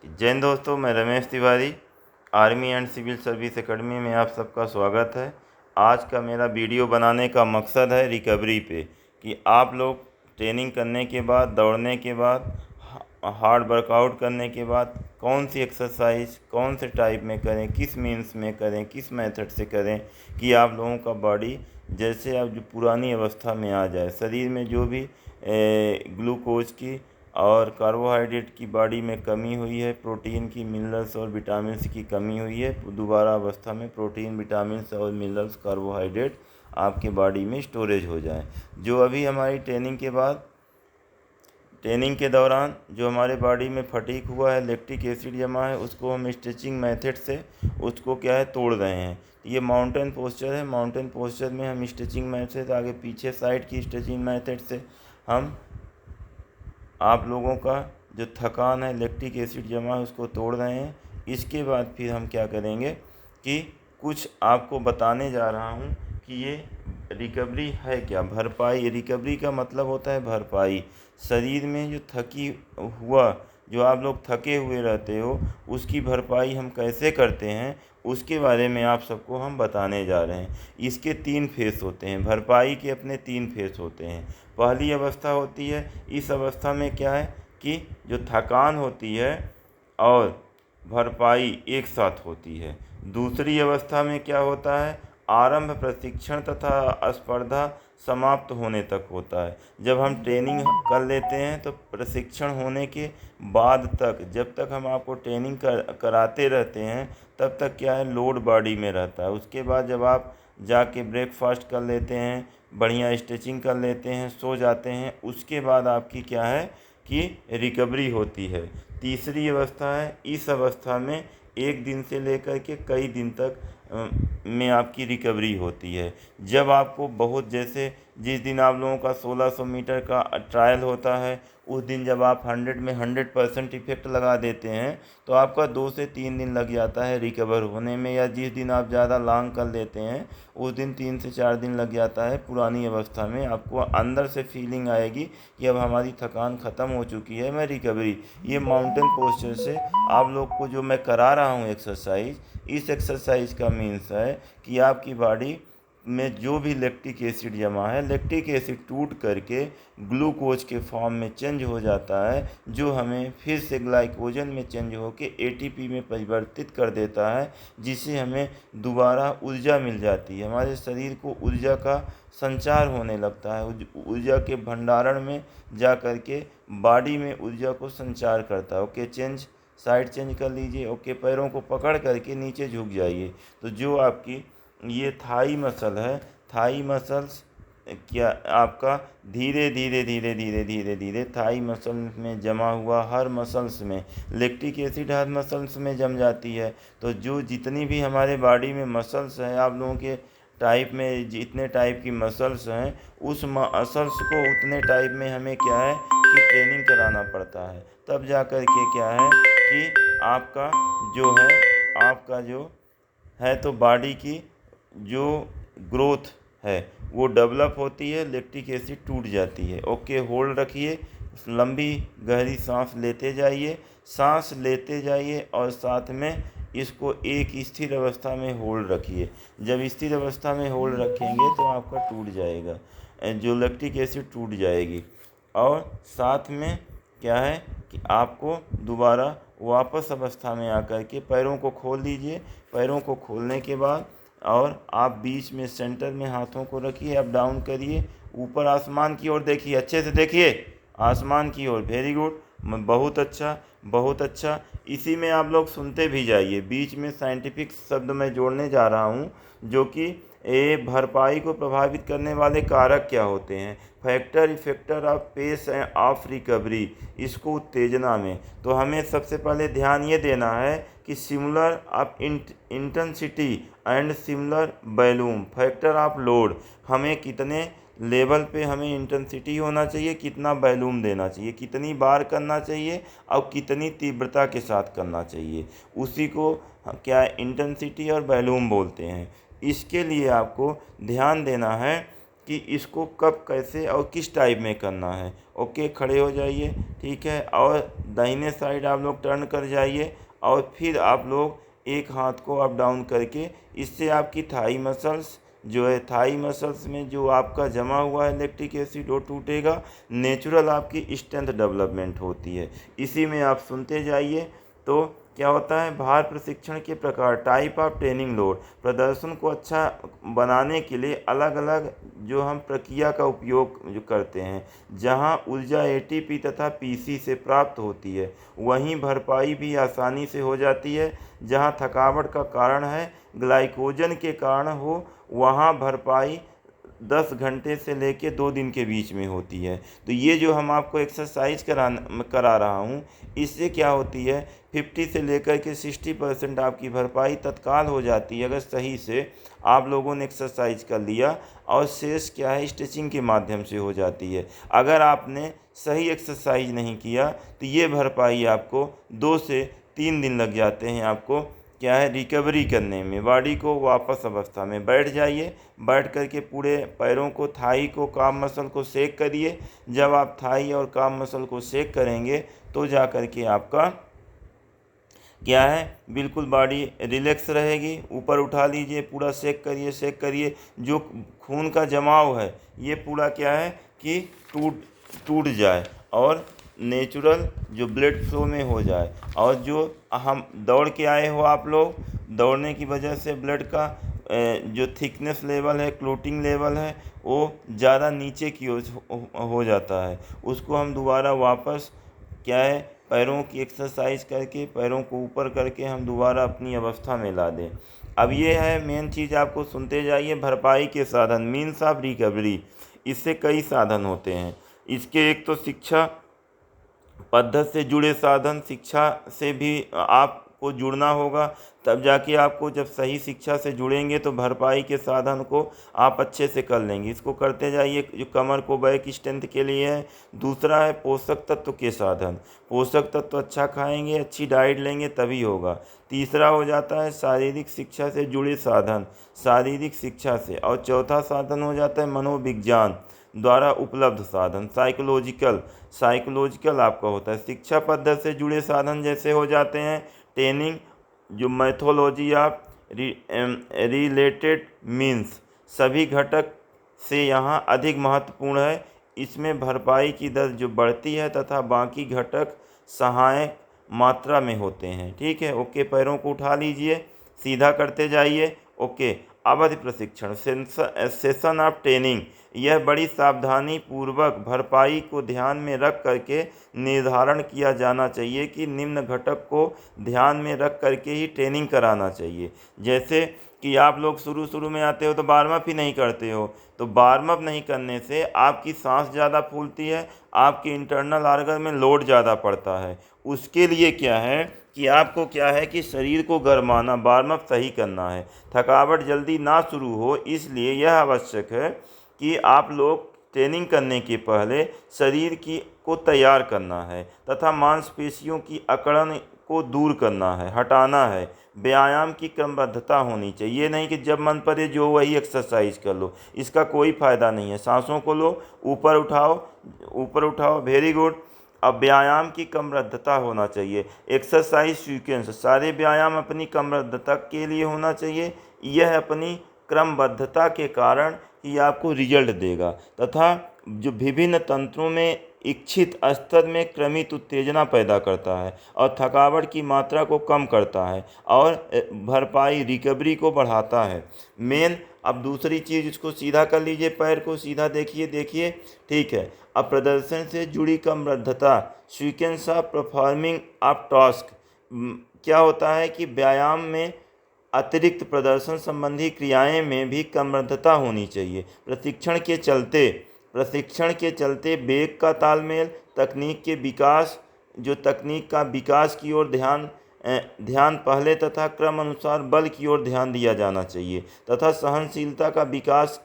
जय हिंद दोस्तों, मैं Ramesh Tiwari army and civil service academy में आप सबका स्वागत है। आज का मेरा वीडियो बनाने का मकसद है रिकवरी पे कि आप लोग ट्रेनिंग करने के बाद, दौड़ने के बाद, हार्ड वर्कआउट करने के बाद कौन सी एक्सरसाइज कौन से टाइप में करें, किस मीन्स में करें, किस मेथड से करें कि आप लोगों का बॉडी जैसे अब जो पुरानी अवस्था में आ जाए। शरीर में जो भी ग्लूकोज की और कार्बोहाइड्रेट की बॉडी में कमी हुई है, प्रोटीन की, मिनरल्स और विटामिन्स की कमी हुई है, दोबारा अवस्था में प्रोटीन, विटामिन्स और मिनरल्स, कार्बोहाइड्रेट आपके बॉडी में स्टोरेज हो जाए। जो अभी हमारी ट्रेनिंग के दौरान जो हमारे बॉडी में फटीग हुआ है, लैक्टिक एसिड जमा है, उसको हम स्ट्रेचिंग मेथड से उसको क्या है तोड़ रहे हैं। ये माउंटेन पोस्चर है। माउंटेन पोस्चर में हम स्ट्रेचिंग मेथड से आगे पीछे साइड की स्ट्रेचिंग मेथड से हम आप लोगों का जो थकान है, लैक्टिक एसिड जमा है, उसको तोड़ रहे हैं। इसके बाद फिर हम क्या करेंगे कि कुछ आपको बताने जा रहा हूँ कि ये रिकवरी है क्या, भरपाई। रिकवरी का मतलब होता है भरपाई। शरीर में जो थकी हुआ, जो आप लोग थके हुए रहते हो, उसकी भरपाई हम कैसे करते हैं उसके बारे में आप सबको हम बताने जा रहे हैं। इसके 3 फेस होते हैं। भरपाई के अपने 3 फेस होते हैं। पहली अवस्था होती है, इस अवस्था में क्या है कि जो थकान होती है और भरपाई एक साथ होती है। दूसरी अवस्था में क्या होता है, आरंभ प्रशिक्षण तथा स्पर्धा समाप्त होने तक होता है। जब हम ट्रेनिंग कर लेते हैं तो प्रशिक्षण होने के बाद तक, जब तक हम आपको ट्रेनिंग कराते रहते हैं, तब तक क्या है लोड बॉडी में रहता है। उसके बाद जब आप जाके ब्रेकफास्ट कर लेते हैं, बढ़िया स्ट्रेचिंग कर लेते हैं, सो जाते हैं, उसके बाद आपकी क्या है कि रिकवरी होती है। तीसरी अवस्था है, इस अवस्था में 1 दिन से लेकर के कई दिन तक में आपकी रिकवरी होती है। जब आपको बहुत, जैसे जिस दिन आप लोगों का 1600 मीटर का ट्रायल होता है, उस दिन जब आप 100 में 100% इफ़ेक्ट लगा देते हैं तो आपका 2 से 3 दिन लग जाता है रिकवर होने में। या जिस दिन आप ज़्यादा लॉन्ग कर लेते हैं उस दिन 3 से 4 दिन लग जाता है। पुरानी अवस्था में आपको अंदर से फीलिंग आएगी कि अब हमारी थकान ख़त्म हो चुकी है, मैं रिकवरी। ये माउंटेन पोस्चर से आप लोग को जो मैं करा रहा हूँ एक्सरसाइज, इस एक्सरसाइज का मीन्स है कि आपकी बॉडी में जो भी लैक्टिक एसिड जमा है, लैक्टिक एसिड टूट करके ग्लूकोज के फॉर्म में चेंज हो जाता है, जो हमें फिर से ग्लाइकोजन में चेंज होकर एटीपी में परिवर्तित कर देता है, जिससे हमें दोबारा ऊर्जा मिल जाती है। हमारे शरीर को ऊर्जा का संचार होने लगता है। ऊर्जा के भंडारण में जा कर के बॉडी में ऊर्जा को संचार करता है। ओके, साइड चेंज कर लीजिए। ओके, पैरों को पकड़ करके नीचे झुक जाइए। तो जो आपकी ये थाई मसल है, थाई मसल्स क्या आपका धीरे धीरे धीरे धीरे धीरे धीरे थाई मसल में जमा हुआ हर मसल्स में लैक्टिक एसिड हर मसल्स में जम जाती है। तो जो जितनी भी हमारे बॉडी में मसल्स हैं, आप लोगों के टाइप में जितने टाइप की मसल्स हैं, उस मसल्स को उतने टाइप में हमें क्या है कि ट्रेनिंग कराना पड़ता है। तब जा कर के क्या है कि आपका जो है तो बॉडी की जो ग्रोथ है वो डेवलप होती है, लैक्टिक एसिड टूट जाती है। ओके, होल्ड रखिए, लंबी गहरी सांस लेते जाइए, सांस लेते जाइए और साथ में इसको एक स्थिर अवस्था में होल्ड रखिए। जब स्थिर अवस्था में होल्ड रखेंगे तो आपका टूट जाएगा, जो लैक्टिक एसिड टूट जाएगी। और साथ में क्या है कि आपको दोबारा वापस अवस्था में आकर के पैरों को खोल दीजिए। पैरों को खोलने के बाद और आप बीच में सेंटर में हाथों को रखिए, अप डाउन करिए, ऊपर आसमान की ओर देखिए, अच्छे से देखिए आसमान की ओर। वेरी गुड, बहुत अच्छा, बहुत अच्छा। इसी में आप लोग सुनते भी जाइए। बीच में साइंटिफिक शब्द मैं जोड़ने जा रहा हूँ, जो कि भरपाई को प्रभावित करने वाले कारक क्या होते हैं। Factor effector of pace and of recovery, इसको उत्तेजना में। तो हमें सबसे पहले ध्यान ये देना है कि similar of intensity and similar volume, factor of load, हमें कितने लेवल पे हमें इंटेंसिटी होना चाहिए, कितना वॉल्यूम देना चाहिए, कितनी बार करना चाहिए और कितनी तीव्रता के साथ करना चाहिए, उसी को क्या इंटेंसिटी और वॉल्यूम बोलते हैं। इसके लिए आपको ध्यान देना है कि इसको कब कैसे और किस टाइप में करना है। ओके, खड़े हो जाइए, ठीक है, और दाहिने साइड आप लोग टर्न कर जाइए और फिर आप लोग एक हाथ को अप डाउन करके, इससे आपकी थाई मसल्स जो है, थाई मसल्स में जो आपका जमा हुआ है लैक्टिक एसिड वो टूटेगा, नेचुरल आपकी स्ट्रेंथ डेवलपमेंट होती है। इसी में आप सुनते जाइए। तो क्या होता है, भार प्रशिक्षण के प्रकार, टाइप ऑफ ट्रेनिंग लोड, प्रदर्शन को अच्छा बनाने के लिए अलग अलग जो हम प्रक्रिया का उपयोग जो करते हैं, जहां ऊर्जा एटीपी तथा पीसी से प्राप्त होती है, वहीं भरपाई भी आसानी से हो जाती है। जहां थकावट का कारण है ग्लाइकोजन के कारण हो, वहां भरपाई 10 घंटे से लेके 2 दिन के बीच में होती है। तो ये जो हम आपको एक्सरसाइज करा रहा हूँ, इससे क्या होती है, 50 से लेकर के 60% आपकी भरपाई तत्काल हो जाती है अगर सही से आप लोगों ने एक्सरसाइज कर लिया, और शेष क्या है, स्ट्रेचिंग के माध्यम से हो जाती है। अगर आपने सही एक्सरसाइज नहीं किया तो ये भरपाई आपको 2 से 3 दिन लग जाते हैं आपको क्या है, रिकवरी करने में, बॉडी को वापस अवस्था में। बैठ जाइए, बैठ करके पूरे पैरों को, थाई को, काम मसल को शेक करिए। जब आप थाई और काम मसल को शेक करेंगे तो जा कर के आपका क्या है, बिल्कुल बॉडी रिलैक्स रहेगी। ऊपर उठा लीजिए, पूरा शेक करिए, शेक करिए, जो खून का जमाव है ये पूरा क्या है कि टूट टूट जाए और नेचुरल जो ब्लड फ्लो में हो जाए। और जो हम दौड़ के आए हो, आप लोग दौड़ने की वजह से ब्लड का जो थिकनेस लेवल है, क्लोटिंग लेवल है, वो ज़्यादा नीचे की ओर हो जाता है। उसको हम दोबारा वापस क्या है, पैरों की एक्सरसाइज करके, पैरों को ऊपर करके हम दोबारा अपनी अवस्था में ला दें। अब ये है मेन चीज़, आपको सुनते जाइए। भरपाई के साधन, मीन्स ऑफ रिकवरी, इससे कई साधन होते हैं। इसके एक तो शिक्षा पद्धति से जुड़े साधन, शिक्षा से भी आपको जुड़ना होगा, तब जाके आपको, जब सही शिक्षा से जुड़ेंगे तो भरपाई के साधन को आप अच्छे से कर लेंगे। इसको करते जाइए, जो कमर को बैक स्ट्रेंथ के लिए है। दूसरा है पोषक तत्व के साधन, पोषक तत्व अच्छा खाएंगे, अच्छी डाइट लेंगे तभी होगा। तीसरा हो जाता है शारीरिक शिक्षा से जुड़े साधन, शारीरिक शिक्षा से। और चौथा साधन हो जाता है मनोविज्ञान द्वारा उपलब्ध साधन, साइकोलॉजिकल आपका होता है। शिक्षा पद्धति से जुड़े साधन जैसे हो जाते हैं ट्रेनिंग, जो मैथोलॉजी ऑफ रिलेटेड मीन्स, सभी घटक से यहाँ अधिक महत्वपूर्ण है। इसमें भरपाई की दर जो बढ़ती है तथा बाकी घटक सहायक मात्रा में होते हैं। ठीक है, ओके, पैरों को उठा लीजिए, सीधा करते जाइए। ओके, अवधि प्रशिक्षण, सेशन ऑफ ट्रेनिंग, यह बड़ी सावधानी पूर्वक भरपाई को ध्यान में रख करके निर्धारण किया जाना चाहिए कि निम्न घटक को ध्यान में रख करके ही ट्रेनिंग कराना चाहिए। जैसे कि आप लोग शुरू में आते हो तो वार्म अप ही नहीं करते हो, तो वार्म अप नहीं करने से आपकी सांस ज़्यादा फूलती है, आपके इंटरनल ऑर्गन में लोड ज़्यादा पड़ता है। उसके लिए क्या है कि आपको क्या है कि शरीर को गरमाना, वार्म अप सही करना है, थकावट जल्दी ना शुरू हो, इसलिए यह आवश्यक है कि आप लोग ट्रेनिंग करने के पहले शरीर को तैयार करना है तथा मांसपेशियों की अकड़न को दूर करना है, हटाना है। व्यायाम की क्रमबद्धता होनी चाहिए, ये नहीं कि जब मन पड़े जो वही एक्सरसाइज कर लो, इसका कोई फ़ायदा नहीं है। सांसों को लो, ऊपर उठाओ, वेरी गुड। अब व्यायाम की क्रमबद्धता होना चाहिए, एक्सरसाइज सीक्वेंस, सारे व्यायाम अपनी क्रमबद्धता के लिए होना चाहिए। यह अपनी क्रमबद्धता के कारण ही आपको रिजल्ट देगा तथा जो विभिन्न तंत्रों में इच्छित स्तर में क्रमित उत्तेजना पैदा करता है और थकावट की मात्रा को कम करता है और भरपाई, रिकवरी को बढ़ाता है। मेन, अब दूसरी चीज़, इसको सीधा कर लीजिए, पैर को सीधा देखिए, ठीक है। अब प्रदर्शन से जुड़ी क्रमबद्धता, sequence of performing of task, क्या होता है कि व्यायाम में अतिरिक्त प्रदर्शन संबंधी क्रियाएं में भी क्रमबद्धता होनी चाहिए। प्रशिक्षण के चलते वेग का तालमेल, तकनीक का विकास की ओर ध्यान पहले तथा क्रम अनुसार बल की ओर ध्यान दिया जाना चाहिए तथा सहनशीलता का विकास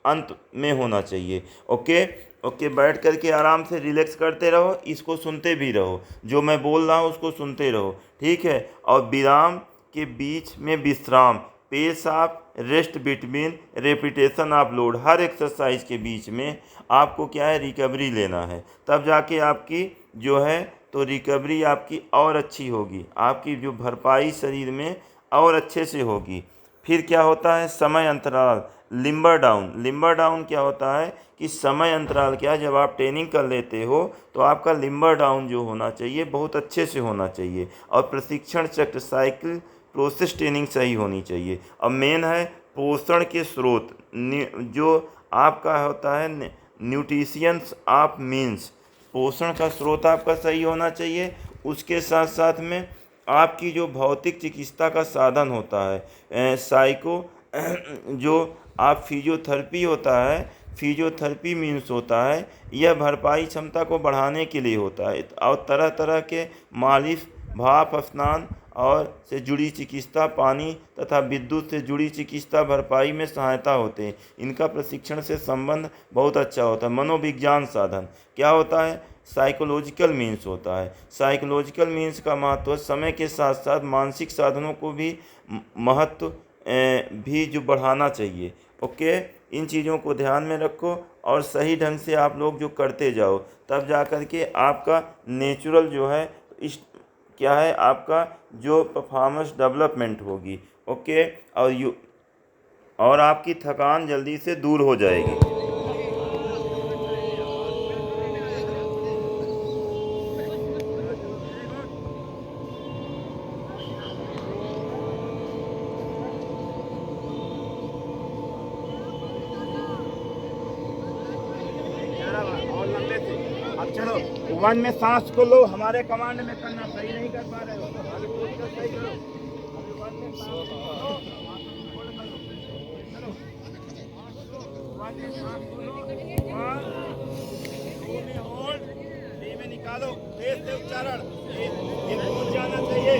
अंत में होना चाहिए। ओके, बैठ करके आराम से रिलैक्स करते रहो, इसको सुनते भी रहो, जो मैं बोल रहा हूँ उसको सुनते रहो, ठीक है। और विराम के बीच में विश्राम, pace of rest between repetition of load, हर एक्सरसाइज के बीच में आपको क्या है, रिकवरी लेना है, तब जाके आपकी जो है तो रिकवरी आपकी और अच्छी होगी, आपकी जो भरपाई शरीर में और अच्छे से होगी। फिर क्या होता है, समय अंतराल, लिम्बर डाउन। लिम्बर डाउन क्या होता है कि समय अंतराल क्या है, जब आप ट्रेनिंग कर लेते हो तो आपका लिम्बर डाउन जो होना चाहिए बहुत अच्छे से होना चाहिए, और प्रशिक्षण चक्र साइकिल प्रोसेस ट्रेनिंग सही होनी चाहिए। अब मेन है पोषण के स्रोत, जो आपका होता है न्यूट्रिशंस ऑफ मीन्स, पोषण का स्रोत आपका सही होना चाहिए। उसके साथ साथ में आपकी जो भौतिक चिकित्सा का साधन होता है, साइको जो आप फिजियोथेरेपी होता है, फिजियोथेरेपी मीन्स होता है, यह भरपाई क्षमता को बढ़ाने के लिए होता है, और तरह तरह के मालिश, भाप स्नान और से जुड़ी चिकित्सा, पानी तथा विद्युत से जुड़ी चिकित्सा भरपाई में सहायता होते हैं। इनका प्रशिक्षण से संबंध बहुत अच्छा होता है। मनोविज्ञान साधन क्या होता है, साइकोलॉजिकल मीन्स होता है। साइकोलॉजिकल मीन्स का महत्व समय के साथ साथ मानसिक साधनों को भी महत्व भी जो बढ़ाना चाहिए। ओके, इन चीज़ों को ध्यान में रखो और सही ढंग से आप लोग जो करते जाओ, तब जा कर के आपका नेचुरल जो है इस क्या है, आपका जो परफॉर्मेंस डेवलपमेंट होगी। ओके, और आपकी थकान जल्दी से दूर हो जाएगी। और लंबे से अब चलो, वन में सांस को लो, हमारे कमांड में करना, सही नहीं कर पा रहे हो, अभी पोस्टर सही करो, अभी वन में सांस को लो, होल्ड करो, चलो, वन में सांस को लो, वन, टू में होल्ड, थ्री में निकालो, तेज से उच्चारण, ये पहुंच जाना चाहिए।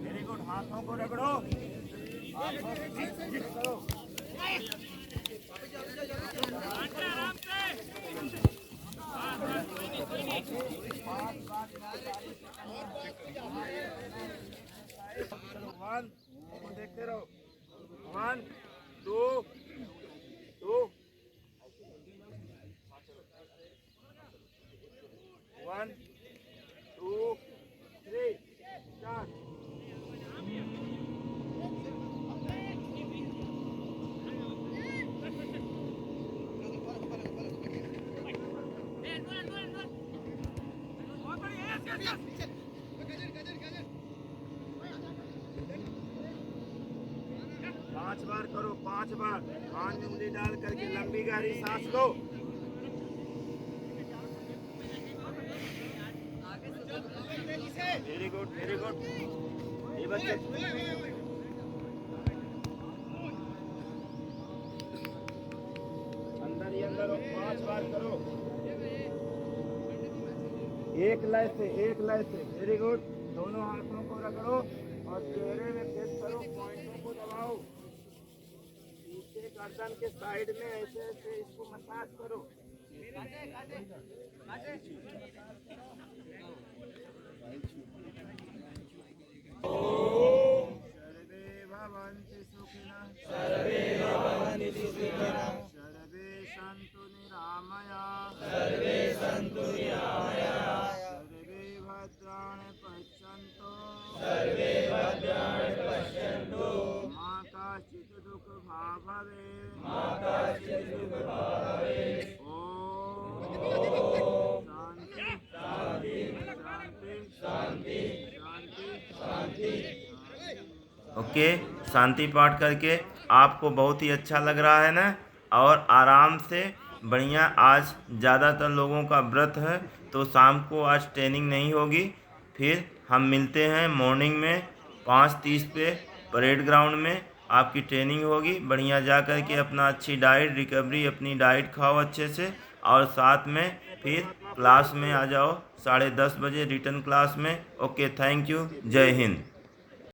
वेरी गुड, हाथों को रगड़ो, हाथों को करो। वन, देखते रहो, one, two, two, one, two, three, start. पांच बार करो, 5 बार, कान में उंगली डाल करके लंबी गहरी सांस लो। वेरी गुड, वेरी गुड, ये बच्चे अंदर ही अंदर 5 बार करो, एक लय से, एक लय से। वेरी गुड, दोनों हाथों को रगड़ो और चेहरे में प्रेस करो, पॉइंटों को दबाओ, पीछे गर्दन के साइड में ऐसे ऐसे इसको मसाज करो। सर्वे भवन्तु सुखिनः, सर्वे भवन्तु सुखिनः, सर्वे सन्तु निरामयाः, सर्वे सन्तु निरामयाः, सर्वे भद्राणि पश्यन्तु, सर्वे भद्राणि पश्यन्तु, मा कश्चित् दुःखभाग् भवेत्, मा कश्चित् दुःखभाग् भवेत्। ओम शांति शांति शांति शांति शांति शांति। ओके, शांति पाठ करके आपको बहुत ही अच्छा लग रहा है ना? और आराम से बढ़िया। आज ज़्यादातर लोगों का व्रत है, तो शाम को आज ट्रेनिंग नहीं होगी। फिर हम मिलते हैं मॉर्निंग में 5:30 पे परेड ग्राउंड में। आपकी ट्रेनिंग होगी। बढ़िया जा कर के अपना अच्छी डाइट रिकवरी, अपनी डाइट खाओ अच्छे से, और साथ में फिर क्लास में आ जाओ 10:30 बजे रिटर्न क्लास में। Okay, thank you. जय हिंद।